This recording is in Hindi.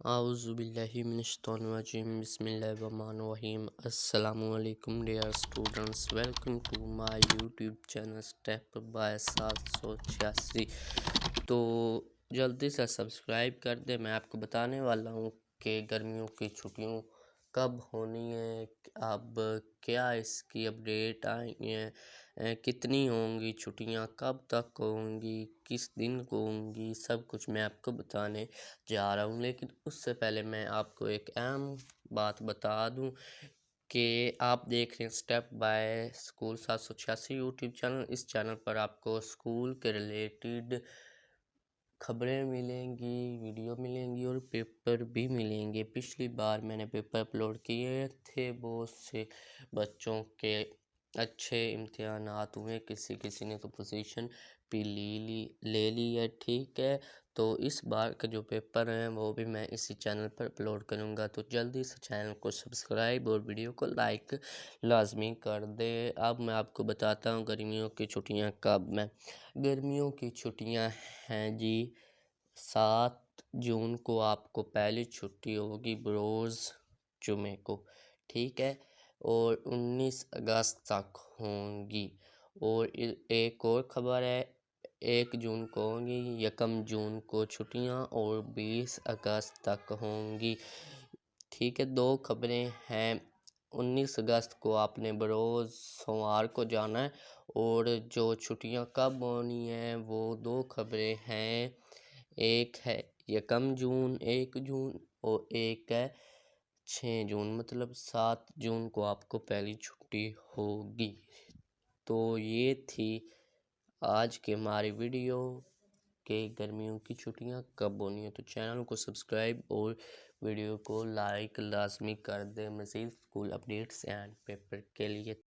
Auzubillahiminash-shaitanir-rajim. Bismillahir-rahmanir-rahim. Assalamualaikum dear students. Welcome to my YouTube channel Step by 786। तो जल्दी से सब्सक्राइब कर दे। मैं आपको बताने वाला हूँ कि गर्मियों की छुट्टियों कब होनी है, अब क्या इसकी अपडेट आई है, कितनी होंगी छुट्टियां, कब तक होंगी, किस दिन को होंगी, सब कुछ मैं आपको बताने जा रहा हूं। लेकिन उससे पहले मैं आपको एक अहम बात बता दूं कि आप देख रहे हैं step by school 786 YouTube channel. इस चैनल पर आपको स्कूल के रिलेटेड खबरें मिलेंगी, वीडियो मिलेंगी और पेपर भी मिलेंगे। पिछली बार मैंने पेपर अपलोड किए थे, बहुत से बच्चों के अच्छे इम्तिहानात हुए, किसी ने तो पोजीशन भी ले ली है। ठीक है, तो इस बार का जो पेपर है वो भी मैं इसी चैनल पर अपलोड करूँगा। तो जल्दी से चैनल को सब्सक्राइब और वीडियो को लाइक लाजमी कर दे। अब मैं आपको बताता हूँ गर्मियों की छुट्टियाँ कब मैं गर्मियों की छुट्टियां हैं जी। 7 जून को आपको पहली छुट्टी होगी, बरोज़ जुमे को। ठीक है, और 19 अगस्त तक होंगी। और एक और ख़बर है, 1 जून को होंगी, 1 जून को छुट्टियां और 20 अगस्त तक होंगी। ठीक है, 2 खबरें हैं। 19 अगस्त को आपने बरोज़ सोमवार को जाना है, और जो छुट्टियां कब होनी है वो 2 खबरें हैं। एक है 1 जून और एक है 6 जून, मतलब 7 जून को आपको पहली छुट्टी होगी। तो ये थी आज के हमारी वीडियो के गर्मियों की छुट्टियां कब होनी है। तो चैनल को सब्सक्राइब और वीडियो को लाइक लाजमी कर दें मज़ीद स्कूल अपडेट्स एंड पेपर के लिए।